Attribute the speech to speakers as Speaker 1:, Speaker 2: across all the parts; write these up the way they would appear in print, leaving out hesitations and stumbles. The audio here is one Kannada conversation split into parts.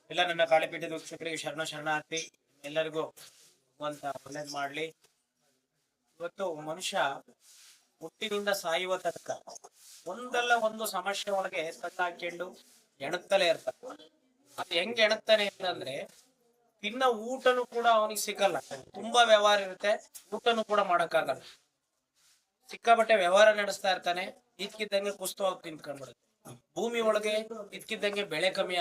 Speaker 1: ಎಲ್ಲ ನನ್ನ ಕಾಳಿಪೀಠದ ವೀಕ್ಷಕರಿಗೆ ಶರಣಾರ್ಥಿ. ಎಲ್ಲರಿಗೂ ಭಗವಂತ ಒಳ್ಳೇದ್ ಮಾಡ್ಲಿ. ಇವತ್ತು ಮನುಷ್ಯ ಹುಟ್ಟಿನಿಂದ ಸಾಯುವ ತನಕ ಒಂದಲ್ಲ ಒಂದು ಸಮಸ್ಯೆ ಒಳಗೆ ಹಾಕೊಂಡು ಎಣುತ್ತಲೇ ಇರ್ತಾನೆ. ಅದು ಹೆಂಗ್ ಎಣುತ್ತಾನೆ ಅಂತಂದ್ರೆ, ತಿನ್ನ ಊಟನು ಕೂಡ ಅವನಿಗೆ ಸಿಗಲ್ಲ. ತುಂಬಾ ವ್ಯವಹಾರ ಇರುತ್ತೆ, ಊಟನು ಕೂಡ ಮಾಡಕ್ಕಾಗಲ್ಲ. ಸಿಕ್ಕಾಬಟ್ಟೆ ವ್ಯವಹಾರ ನಡೆಸ್ತಾ ಇರ್ತಾನೆ, ಇದ್ಕಿದ್ದಂಗೆ ಕುಸ್ತವಾಗಿ ತಿಂತ್ಕೊಂಡ್ಬಿಡುತ್ತೆ. ಭೂಮಿ ಒಳಗೆ ಇದ್ಕಿದ್ದಂಗೆ ಬೆಳೆ ಕಮ್ಮಿ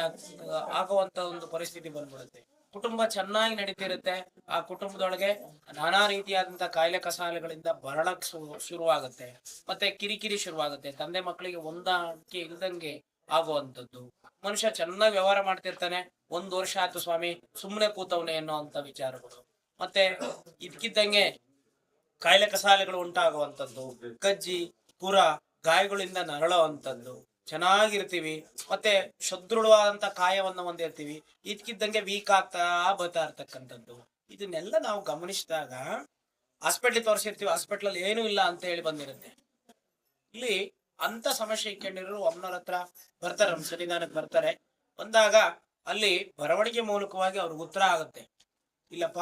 Speaker 1: ಆಗುವಂತ ಒಂದು ಪರಿಸ್ಥಿತಿ ಬಂದ್ಬಿಡುತ್ತೆ. ಕುಟುಂಬ ಚೆನ್ನಾಗಿ ನಡೀತಿರುತ್ತೆ, ಆ ಕುಟುಂಬದೊಳಗೆ ನಾನಾ ರೀತಿಯಾದಂತ ಕಾಯಿಲೆ ಕಸಾಲೆಗಳಿಂದ ಬರಳಕ್ ಶುರುವಾಗುತ್ತೆ. ಮತ್ತೆ ಕಿರಿಕಿರಿ ಶುರುವಾಗುತ್ತೆ. ತಂದೆ ಮಕ್ಕಳಿಗೆ ಹೊಂದಾಣಿಕೆ ಇಲ್ದಂಗೆ ಆಗುವಂತದ್ದು. ಮನುಷ್ಯ ಚೆನ್ನಾಗಿ ವ್ಯವಹಾರ ಮಾಡ್ತಿರ್ತಾನೆ, 1 ವರ್ಷ ಆಯ್ತು ಸ್ವಾಮಿ ಸುಮ್ಮನೆ ಕೂತವನೆ ಅನ್ನೋ ಅಂತ ವಿಚಾರಗಳು. ಮತ್ತೆ ಇದ್ಕಿದ್ದಂಗೆ ಕಾಯಿಲೆ ಕಸಾಲೆಗಳು ಉಂಟಾಗುವಂಥದ್ದು, ಕಜ್ಜಿ ಪುರ ಗಾಯಗಳಿಂದ ನರಳುವಂಥದ್ದು. ಚೆನ್ನಾಗಿರ್ತೀವಿ, ಮತ್ತೆ ಸದೃಢವಾದಂತ ಕಾಯವನ್ನ ಹೊಂದಿರ್ತೀವಿ, ಇದ್ಕಿದ್ದಂಗೆ ವೀಕ್ ಆಗ್ತಾ ಬರ್ತಾ ಇರ್ತಕ್ಕಂಥದ್ದು. ಇದನ್ನೆಲ್ಲ ನಾವು ಗಮನಿಸಿದಾಗ ಹಾಸ್ಪಿಟ್ಲಿಗೆ ತೋರಿಸಿರ್ತೀವಿ, ಹಾಸ್ಪಿಟ್ಲ್ ಅಲ್ಲಿ ಏನೂ ಇಲ್ಲ ಅಂತ ಹೇಳಿ ಬಂದಿರುತ್ತೆ. ಇಲ್ಲಿ ಅಂತ ಸಮಸ್ಯೆ ಇಟ್ಕೊಂಡಿರೋರು ಅಮ್ಮನವ್ರ ಹತ್ರ ಬರ್ತಾರೆ, ನಮ್ಮ ಸನ್ನಿಧಾನಕ್ಕೆ ಬರ್ತಾರೆ. ಬಂದಾಗ ಅಲ್ಲಿ ಬರವಣಿಗೆ ಮೂಲಕವಾಗಿ ಅವ್ರಿಗೆ ಉತ್ತರ ಆಗುತ್ತೆ. ಇಲ್ಲಪ್ಪ,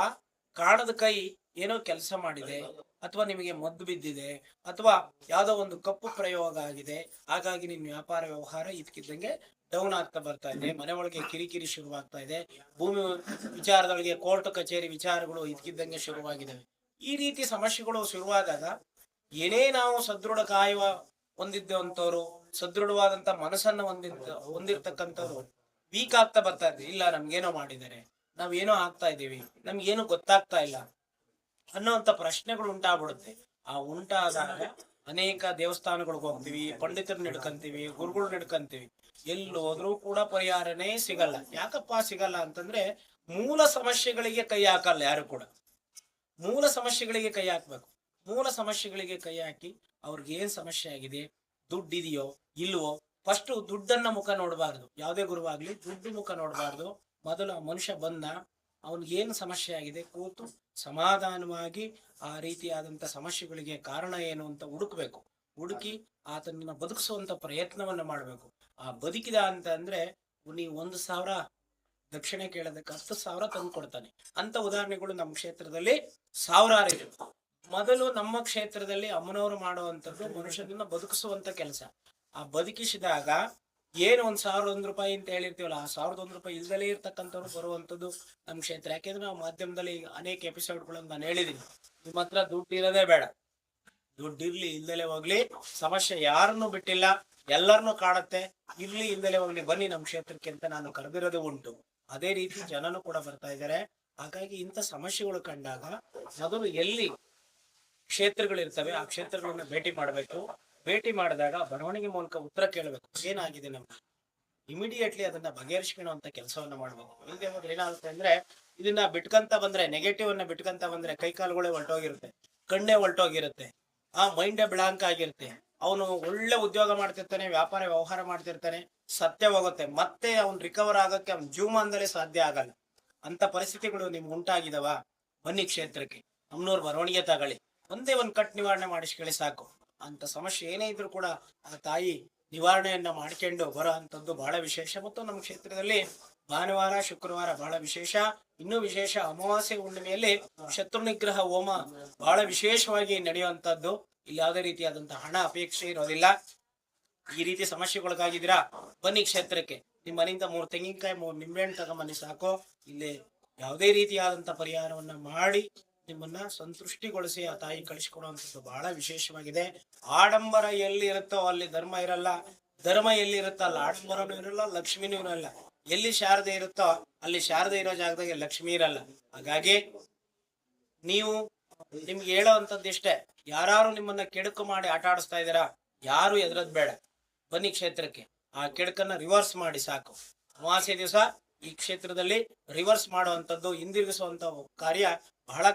Speaker 1: ಕಾಣದ ಕೈ ಏನೋ ಕೆಲಸ ಮಾಡಿದೆ, ಅಥವಾ ನಿಮಗೆ ಮದ್ದು ಬಿದ್ದಿದೆ, ಅಥವಾ ಯಾವ್ದೋ ಒಂದು ಕಪ್ಪು ಪ್ರಯೋಗ ಆಗಿದೆ, ಹಾಗಾಗಿ ನಿಮ್ ವ್ಯಾಪಾರ ವ್ಯವಹಾರ ಇದಕ್ಕಿದ್ದಂಗೆ ಡೌನ್ ಆಗ್ತಾ ಬರ್ತಾ ಇದೆ, ಮನೆ ಒಳಗೆ ಕಿರಿಕಿರಿ ಶುರುವಾಗ್ತಾ ಇದೆ, ಭೂಮಿ ವಿಚಾರದೊಳಗೆ ಕೋರ್ಟ್ ಕಚೇರಿ ವಿಚಾರಗಳು ಇದಕ್ಕಿದ್ದಂಗೆ ಶುರುವಾಗಿದ್ದಾವೆ. ಈ ರೀತಿ ಸಮಸ್ಯೆಗಳು ಶುರುವಾದಾಗ ಏನೇ ನಾವು ಸದೃಢ ಕಾಯುವ ಹೊಂದಿದ್ದಂಥವ್ರು, ಸದೃಢವಾದಂತ ಮನಸ್ಸನ್ನ ಹೊಂದಿರ್ತಕ್ಕಂಥವ್ರು ವೀಕ್ ಆಗ್ತಾ ಬರ್ತಾ ಇದ್ವಿ. ಇಲ್ಲ, ನಮ್ಗೇನೋ ಮಾಡಿದ್ದಾರೆ, ನಾವೇನೋ ಆಗ್ತಾ ಇದೀವಿ, ನಮ್ಗೇನು ಗೊತ್ತಾಗ್ತಾ ಇಲ್ಲ ಅನ್ನೋಂಥ ಪ್ರಶ್ನೆಗಳು ಉಂಟಾಗ್ಬಿಡುತ್ತೆ. ಆ ಉಂಟಾದಾಗ ಅನೇಕ ದೇವಸ್ಥಾನಗಳಿಗೆ ಹೋಗ್ತೀವಿ, ಪಂಡಿತರನ್ನ ಹಿಡ್ಕಂತೀವಿ, ಗುರುಗಳು ಹಿಡ್ಕಂತೀವಿ, ಎಲ್ಲಿ ಹೋದ್ರೂ ಕೂಡ ಪರಿಹಾರನೇ ಸಿಗಲ್ಲ. ಯಾಕಪ್ಪ ಸಿಗಲ್ಲ ಅಂತಂದ್ರೆ, ಮೂಲ ಸಮಸ್ಯೆಗಳಿಗೆ ಕೈ ಹಾಕಲ್ಲ ಯಾರು ಕೂಡ. ಮೂಲ ಸಮಸ್ಯೆಗಳಿಗೆ ಕೈ ಹಾಕ್ಬೇಕು. ಮೂಲ ಸಮಸ್ಯೆಗಳಿಗೆ ಕೈ ಹಾಕಿ ಅವ್ರಿಗೆ ಏನ್ ಸಮಸ್ಯೆ ಆಗಿದೆ, ದುಡ್ಡಿದೆಯೋ ಇಲ್ವೋ, ಫಸ್ಟ್ ದುಡ್ಡನ್ನ ಮುಖ ನೋಡಬಾರ್ದು. ಯಾವುದೇ ಗುರುವಾಗ್ಲಿ ದುಡ್ಡು ಮುಖ ನೋಡಬಾರ್ದು. ಮೊದಲು ಆ ಮನುಷ್ಯ ಬಂದ, ಅವನಿಗೇನು ಸಮಸ್ಯೆ ಆಗಿದೆ, ಕೂತು ಸಮಾಧಾನವಾಗಿ ಆ ರೀತಿಯಾದಂತ ಸಮಸ್ಯೆಗಳಿಗೆ ಕಾರಣ ಏನು ಅಂತ ಹುಡುಕ್ಬೇಕು. ಹುಡುಕಿ ಆತನನ್ನ ಬದುಕಿಸುವಂತ ಪ್ರಯತ್ನವನ್ನ ಮಾಡ್ಬೇಕು. ಆ ಬದುಕಿದ ಅಂತ ಅಂದ್ರೆ, ನೀವು 1,000 ದಕ್ಷಿಣೆ ಕೇಳೋದಕ್ಕೆ 10,000 ತಂದು ಕೊಡ್ತಾನೆ ಅಂತ ಉದಾಹರಣೆಗಳು ನಮ್ಮ ಕ್ಷೇತ್ರದಲ್ಲಿ ಸಾವಿರಾರು ಇದೆ. ಮೊದಲು ನಮ್ಮ ಕ್ಷೇತ್ರದಲ್ಲಿ ಅಮ್ಮನವರು ಮಾಡುವಂಥದ್ದು ಮನುಷ್ಯನನ್ನ ಬದುಕಿಸುವಂತ ಕೆಲಸ. ಆ ಬದುಕಿಸಿದಾಗ ಏನು 1,001 ರೂಪಾಯಿ ಅಂತ ಹೇಳಿರ್ತೀವಲ್ಲ, ಆ 1,001 ರೂಪಾಯಿ ಇಲ್ದಲೇ ಇರ್ತಕ್ಕಂಥವ್ರು ಬರುವಂಥದ್ದು ನಮ್ಮ ಕ್ಷೇತ್ರ. ಯಾಕೆಂದ್ರೆ ನಾವು ಮಾಧ್ಯಮದಲ್ಲಿ ಅನೇಕ ಎಪಿಸೋಡ್ಗಳನ್ನು ನಾನು ಹೇಳಿದೀನಿ, ನಿಮ್ಮ ಹತ್ರ ದುಡ್ಡು ಇರೋದೇ ಬೇಡ, ದುಡ್ಡಿರ್ಲಿ ಇಲ್ದಲೇ ಹೋಗ್ಲಿ, ಸಮಸ್ಯೆ ಯಾರನ್ನು ಬಿಟ್ಟಿಲ್ಲ, ಎಲ್ಲರನ್ನೂ ಕಾಡುತ್ತೆ, ಇರ್ಲಿ ಇಲ್ದಲೇ ಹೋಗ್ಲಿ, ಬನ್ನಿ ನಮ್ಮ ಕ್ಷೇತ್ರಕ್ಕೆ ಅಂತ ನಾನು ಕರೆದಿರೋದು ಉಂಟು. ಅದೇ ರೀತಿ ಜನನು ಕೂಡ ಬರ್ತಾ ಇದ್ದಾರೆ. ಹಾಗಾಗಿ ಇಂಥ ಸಮಸ್ಯೆಗಳು ಕಂಡಾಗ ಮೊದಲು ಎಲ್ಲಿ ಕ್ಷೇತ್ರಗಳಿರ್ತವೆ ಆ ಕ್ಷೇತ್ರಗಳನ್ನ ಭೇಟಿ ಮಾಡಬೇಕು. ಭೇಟಿ ಮಾಡಿದಾಗ ಬರವಣಿಗೆ ಮೂಲಕ ಉತ್ತರ ಕೇಳಬೇಕು, ಏನಾಗಿದೆ ನಮ್ಗೆ, ಇಮಿಡಿಯೇಟ್ಲಿ ಅದನ್ನ ಬಗೆಹರಿಸ್ಕೊಳ್ಳುವಂತ ಕೆಲಸವನ್ನ ಮಾಡ್ಬೇಕು. ಇಲ್ಲದೆ ಹೋದ್ರೆ ಏನಾಗುತ್ತೆ ಅಂದ್ರೆ, ಇದನ್ನ ಬಿಟ್ಕಂತ ಬಂದ್ರೆ, ನೆಗೆಟಿವ್ ಅನ್ನ ಬಿಟ್ಕಂತ ಬಂದ್ರೆ ಕೈಕಾಲುಗಳೇ ಹೊರಟೋಗಿರುತ್ತೆ, ಕಣ್ಣೇ ಹೊರಟೋಗಿರುತ್ತೆ, ಆ ಮೈಂಡೇ ಬ್ಲಾಂಕ್ ಆಗಿರುತ್ತೆ. ಅವನು ಒಳ್ಳೆ ಉದ್ಯೋಗ ಮಾಡ್ತಿರ್ತಾನೆ, ವ್ಯಾಪಾರ ವ್ಯವಹಾರ ಮಾಡ್ತಿರ್ತಾನೆ, ಸತ್ಯ ಹೋಗುತ್ತೆ, ಮತ್ತೆ ಅವ್ನು ರಿಕವರ್ ಆಗಕ್ಕೆ ಅವ್ನ ಜೀವಮಾನದಲ್ಲೇ ಸಾಧ್ಯ ಆಗಲ್ಲ. ಅಂತ ಪರಿಸ್ಥಿತಿಗಳು ನಿಮ್ಗೆ ಉಂಟಾಗಿದಾವ, ಬನ್ನಿ ಕ್ಷೇತ್ರಕ್ಕೆ, ನಮ್ನೂರು ಬರವಣಿಗೆ ತಗೊಳ್ಳಿ, ಒಂದೇ ಒಂದು ಕಟ್ ನಿವಾರಣೆ ಮಾಡಿಸ್ಕೊಳ್ಳಿ ಸಾಕು. ಅಂತ ಸಮಸ್ಯೆ ಏನೇ ಇದ್ರು ಕೂಡ ಆ ತಾಯಿ ನಿವಾರಣೆಯನ್ನ ಮಾಡ್ಕೊಂಡು ಬರೋ ಅಂತದ್ದು ಬಹಳ ವಿಶೇಷ. ಮತ್ತು ನಮ್ಮ ಕ್ಷೇತ್ರದಲ್ಲಿ ಭಾನುವಾರ ಶುಕ್ರವಾರ ಬಹಳ ವಿಶೇಷ. ಇನ್ನೂ ವಿಶೇಷ, ಅಮಾವಾಸ್ಯೆ ಹುಣ್ಣಿಮೆಯಲ್ಲಿ ಶತ್ರು ನಿಗ್ರಹ ಹೋಮ ಬಹಳ ವಿಶೇಷವಾಗಿ ನಡೆಯುವಂತದ್ದು. ಇಲ್ಲಿ ಯಾವುದೇ ರೀತಿಯಾದಂತಹ ಹಣ ಅಪೇಕ್ಷೆ ಇರೋದಿಲ್ಲ. ಈ ರೀತಿ ಸಮಸ್ಯೆಗೊಳಗಾಗಿದ್ದೀರಾ, ಬನ್ನಿ ಕ್ಷೇತ್ರಕ್ಕೆ. ನಿಮ್ಮ ಮನೆಯಿಂದ 3 ತೆಂಗಿನಕಾಯಿ 3 ನಿಂಬೆಹಣ್ಣು ತಗೊಂಬನ್ನಿ ಸಾಕು. ಇಲ್ಲಿ ಯಾವುದೇ ರೀತಿಯಾದಂತ ಪರಿಹಾರವನ್ನ ಮಾಡಿ ನಿಮ್ಮನ್ನ ಸಂತುಷ್ಟಿಗೊಳಿಸಿ ಆ ತಾಯಿ ಕಳಿಸಿಕೊಡುವಂಥದ್ದು ಬಹಳ ವಿಶೇಷವಾಗಿದೆ. ಆಡಂಬರ ಎಲ್ಲಿ ಇರುತ್ತೋ ಅಲ್ಲಿ ಧರ್ಮ ಇರಲ್ಲ, ಧರ್ಮ ಎಲ್ಲಿ ಇರುತ್ತೋ ಅಲ್ಲಿ ಆಡಂಬರನೂ ಇರಲ್ಲ, ಲಕ್ಷ್ಮಿನೂ ಇರಲ್ಲ. ಎಲ್ಲಿ ಶಾರದೆ ಇರುತ್ತೋ ಅಲ್ಲಿ ಶಾರದೆ ಇರೋ ಜಾಗದಾಗ ಲಕ್ಷ್ಮಿ ಇರಲ್ಲ. ಹಾಗಾಗಿ ನೀವು ನಿಮ್ಗೆ ಹೇಳೋವಂಥದ್ದು ಇಷ್ಟೇ, ಯಾರು ನಿಮ್ಮನ್ನ ಕೆಡುಕು ಮಾಡಿ ಆಟ ಆಡಿಸ್ತಾ ಇದ್ದೀರಾ, ಯಾರು ಎದ್ರದ್ ಬೇಡ, ಬನ್ನಿ ಕ್ಷೇತ್ರಕ್ಕೆ. ಆ ಕೆಡುಕನ್ನ ರಿವರ್ಸ್ ಮಾಡಿ ಸಾಕು. ಅಮಾವಾಸ್ಯೆ ದಿವಸ ಈ ಕ್ಷೇತ್ರದಲ್ಲಿ ರಿವರ್ಸ್ ಮಾಡುವಂಥದ್ದು, ಹಿಂದಿರುಗಿಸುವಂತ ಕಾರ್ಯ ಬಹಳ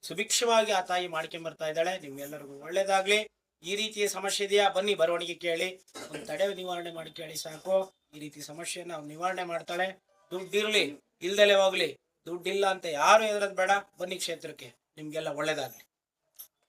Speaker 1: ಸುಭಿಕ್ಷವಾಗಿ ಆ ತಾಯಿ ಮಾಡ್ಕೊಂಡ್ ಬರ್ತಾ ಇದ್ದಾಳೆ. ನಿಮ್ಗೆಲ್ಲರಿಗೂ ಒಳ್ಳೇದಾಗ್ಲಿ. ಈ ರೀತಿಯ ಸಮಸ್ಯೆ ಇದೆಯಾ, ಬನ್ನಿ ಬರವಣಿಗೆ ಕೇಳಿ, ಒಂದು ತಡೆ ನಿವಾರಣೆ ಮಾಡಿ ಕೇಳಿ ಸಾಕು. ಈ ರೀತಿ ಸಮಸ್ಯೆಯನ್ನ ನಿವಾರಣೆ ಮಾಡ್ತಾಳೆ. ದುಡ್ಡಿರ್ಲಿ ಇಲ್ದಲೇ ಹೋಗ್ಲಿ, ದುಡ್ಡಿಲ್ಲ ಅಂತ ಯಾರು ಎದುರದ್ ಬೇಡ, ಬನ್ನಿ ಕ್ಷೇತ್ರಕ್ಕೆ, ನಿಮ್ಗೆಲ್ಲ ಒಳ್ಳೇದಾಗ್ಲಿ.